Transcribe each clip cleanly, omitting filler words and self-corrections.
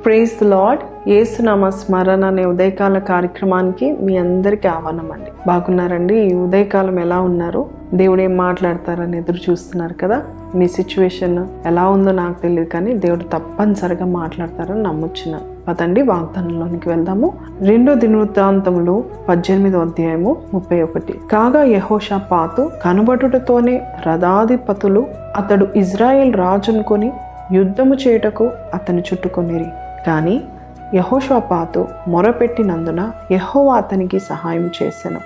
Praise the lord. యేసునామ స్మరణ అనే ఉదయకాల కార్యక్రమానికి మీ అందరికీ ఆహ్వానం అండి. బాగున్నారండి? ఈ ఉదయకాలం ఎలా ఉన్నారు? దేవుడు ఏం మాట్లాడతారని ఎదురు చూస్తున్నారు కదా. మీ సిచ్యువేషన్ ఎలా ఉందో నాకు తెలియదు, కానీ దేవుడు తప్పనిసరిగా మాట్లాడతారని నమ్ముచున్నాను. పదండి వాగ్దానంలోనికి వెళ్దాము. 2 దినవృత్తాంతములు 18వ అధ్యాయము 31. కాగా యెహోషాపాతు కనుబడుటతోనే రథాధిపతులు అతడు ఇజ్రాయేల్ రాజునుకొని యుద్ధము చేయుటకు అతని చుట్టుకొనిరి. కానీ యెహోషాపాతు మొరపెట్టినందున యెహోవా అతనికి సహాయం చేసెను.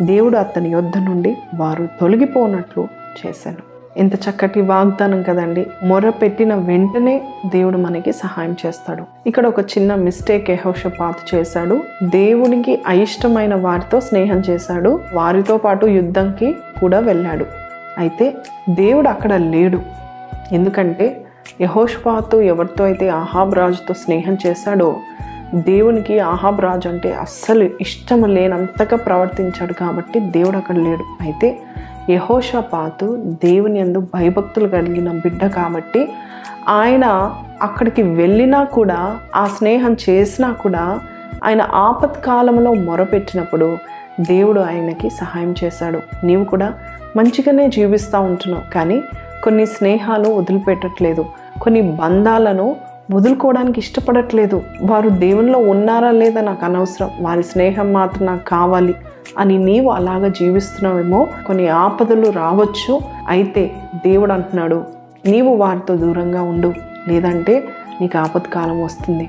దేవుడు అతని యొద్ద నుండి వారు తొలగిపోనట్లు చేశాను. ఇంత చక్కటి వాగ్దానం కదండి. మొరపెట్టిన వెంటనే దేవుడు మనకి సహాయం చేస్తాడు. ఇక్కడ ఒక చిన్న మిస్టేక్ యెహోషాపాతు చేశాడు. దేవునికి అయిష్టమైన వారితో స్నేహం చేశాడు, వారితో పాటు యుద్ధంకి కూడా వెళ్ళాడు. అయితే దేవుడు అక్కడ లేడు. ఎందుకంటే యెహోషాపాతు ఎవరితో అయితే ఆహాబ్ రాజుతో స్నేహం చేశాడో దేవునికి ఆహాబ్ రాజు అంటే అస్సలు ఇష్టం లేనంతగా ప్రవర్తించాడు, కాబట్టి దేవుడు అక్కడ లేడు. అయితే యెహోషాపాతు దేవుని యందు భయభక్తులు కలిగిన బిడ్డ కాబట్టి ఆయన అక్కడికి వెళ్ళినా కూడా, ఆ స్నేహం చేసినా కూడా, ఆయన ఆపత్కాలంలో మొరపెట్టినప్పుడు దేవుడు ఆయనకి సహాయం చేశాడు. నీవు కూడా మంచిగానే జీవిస్తూ ఉంటున్నావు, కానీ కొన్ని స్నేహాలు వదిలిపెట్టట్లేదు, కొన్ని బంధాలను వదులుకోవడానికి ఇష్టపడట్లేదు. వారు దేవునిలో ఉన్నారా లేదా నాకు అనవసరం, వారి స్నేహం మాత్రం నాకు కావాలి అని నీవు అలాగా జీవిస్తున్నావేమో. కొన్ని ఆపదలు రావచ్చు, అయితే దేవుడు అంటున్నాడు నీవు వారితో దూరంగా ఉండు, లేదంటే నీకు ఆపత్కాలం వస్తుంది.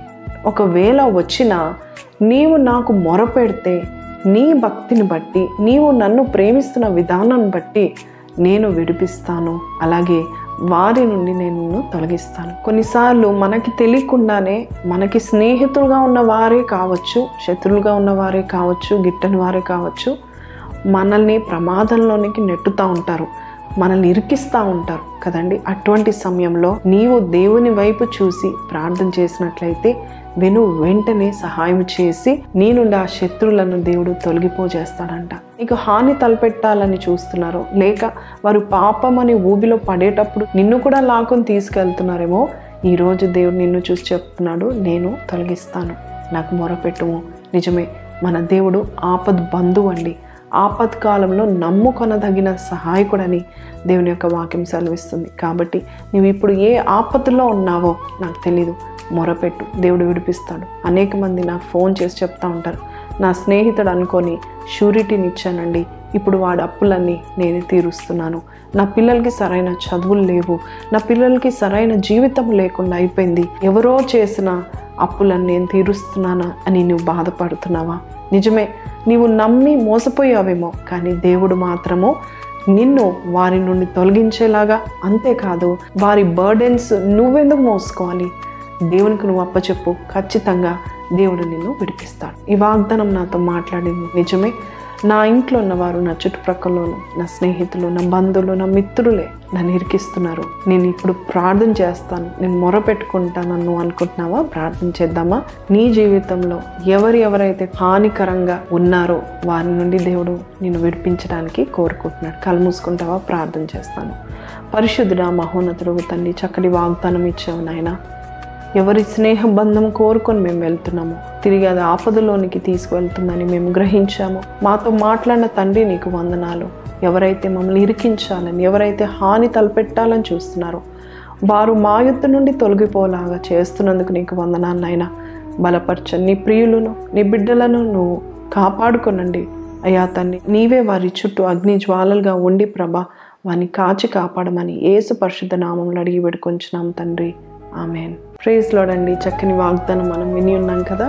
ఒకవేళ వచ్చినా నీవు నాకు మొరపెడితే నీ భక్తిని బట్టి, నీవు నన్ను ప్రేమిస్తున్న విధానాన్ని బట్టి నేను విడిపిస్తాను, అలాగే వారి నుండి నేను తొలగిస్తాను. కొన్నిసార్లు మనకి తెలియకుండానే మనకి స్నేహితులుగా ఉన్న వారే కావచ్చు, శత్రువులుగా ఉన్న వారే కావచ్చు, గిట్టని వారే కావచ్చు, మనల్ని ప్రమాదంలోనికి నెట్టుతూ ఉంటారు, మనల్ని ఇరికిస్తూ ఉంటారు కదండి. అటువంటి సమయంలో నీవు దేవుని వైపు చూసి ప్రార్థన చేసినట్లయితే వెంటనే సహాయం చేసి నీ నుండి ఆ శత్రువులను దేవుడు తొలగిపోజేస్తాడంట. నీకు హాని తలపెట్టాలని చూస్తున్నారో, లేక వారు పాపమని ఊబిలో పడేటప్పుడు నిన్ను కూడా లాక్కుని తీసుకెళ్తున్నారేమో, ఈరోజు దేవుడు నిన్ను చూసి చెప్తున్నాడు, నేను తొలగిస్తాను, నాకు మొరపెట్టుము. నిజమే, మన దేవుడు ఆపద్ బంధువు అండి. ఆపత్కాలంలో నమ్ముకొనదగిన సహాయకుడని దేవుని యొక్క వాక్యం సెలవిస్తుంది. కాబట్టి నువ్వు ఇప్పుడు ఏ ఆపదలో ఉన్నావో నాకు తెలీదు, మొరపెట్టు, దేవుడు విడిపిస్తాడు. అనేక మంది నాకు ఫోన్ చేసి చెప్తా ఉంటారు, నా స్నేహితుడు అనుకొని షూరిటీని ఇచ్చానండి, ఇప్పుడు వాడి అప్పులన్నీ నేనే తీరుస్తున్నాను, నా పిల్లలకి సరైన చదువులు లేవు, నా పిల్లలకి సరైన జీవితం లేకుండా అయిపోయింది, ఎవరో చేసిన అప్పులను నేను తీరుస్తున్నానా అని నువ్వు బాధపడుతున్నావా? నిజమే, నీవు నమ్మి మోసపోయావేమో, కానీ దేవుడు మాత్రము నిన్ను వారి నుండి తొలగించేలాగా, అంతేకాదు వారి బర్డెన్స్ నువ్వెందుకు మోసుకోవాలి, దేవునికి నువ్వు అప్పచెప్పు, ఖచ్చితంగా దేవుడు నిన్ను విడిపిస్తాడు. ఈ వాగ్దానం నాతో మాట్లాడింది నిజమే. నా ఇంట్లో ఉన్నవారు, నా చుట్టుప్రక్కలలో నా స్నేహితులు, నా బంధువులు, నా మిత్రులే నన్ను ఇరికిస్తున్నారు, నేను ఇప్పుడు ప్రార్థన చేస్తాను, నేను మొరపెట్టుకుంటాను నువ్వు అనుకుంటున్నావా? ప్రార్థన చేద్దామా? నీ జీవితంలో ఎవరైతే హానికరంగా ఉన్నారో వారి నుండి దేవుడు నిన్ను విడిపించడానికి కోరుకుంటున్నాడు. కళ్ళు మూసుకుంటావా? ప్రార్థన చేస్తాను. పరిశుద్ధుడా, మహోన్నతుడు తండ్రి, చక్కటి వాగ్దానం ఇచ్చావు నాయన. ఎవరి స్నేహ బంధం కోరుకొని మేము వెళ్తున్నాము, తిరిగి అది ఆపదలోనికి తీసుకువెళ్తుందని మేము గ్రహించాము. మాతో మాట్లాడిన తండ్రి నీకు వందనాలు. ఎవరైతే మమ్మల్ని ఇరికించాలని, ఎవరైతే హాని తలపెట్టాలని చూస్తున్నారో వారు మా యుద్ధ నుండి తొలగిపోలాగా చేస్తున్నందుకు నీకు వందనాలు నాయన. బలపరచని నీ ప్రియులను, నీ బిడ్డలను నువ్వు కాపాడుకోనండి అయ్యా తండ్రి. నీవే వారి చుట్టూ అగ్ని జ్వాలలుగా ఉండి ప్రభా వారిని కాచి కాపాడమని యేసు పరిశుద్ధ నామములో అడిగి వేడుకొంచున్నాం తండ్రి, ఆమెన్. ప్రైజ్ లార్డ్ అండి. చక్కని వాగ్దానం మనం విని ఉన్నాం కదా.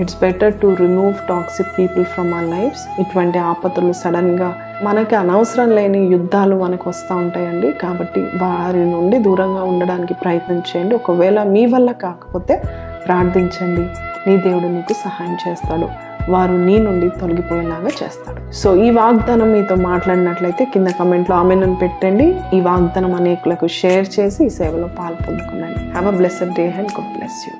It's better to remove toxic people from our lifes. ఇటువంటి ఆపదలు సడన్గా మనకి అనవసరం లేని యుద్ధాలు మనకు వస్తూ ఉంటాయండి. కాబట్టి వారి నుండి దూరంగా ఉండడానికి ప్రయత్నం చేయండి. ఒకవేళ మీ వల్ల కాకపోతే ప్రార్థించండి, నీ దేవుడు నీకు సహాయం చేస్తాడు, వారు నీ నుండి తొలగిపోయేలాగా చేస్తాడు. సో ఈ వాగ్దానం మీతో మాట్లాడినట్లయితే కింద కమెంట్లో ఆమెన్ అని పెట్టండి. ఈ వాగ్దానం అనేకులకు షేర్ చేసి ఈ సేవలో పాల్పొందుకునండి. Have a blessed day and God bless you.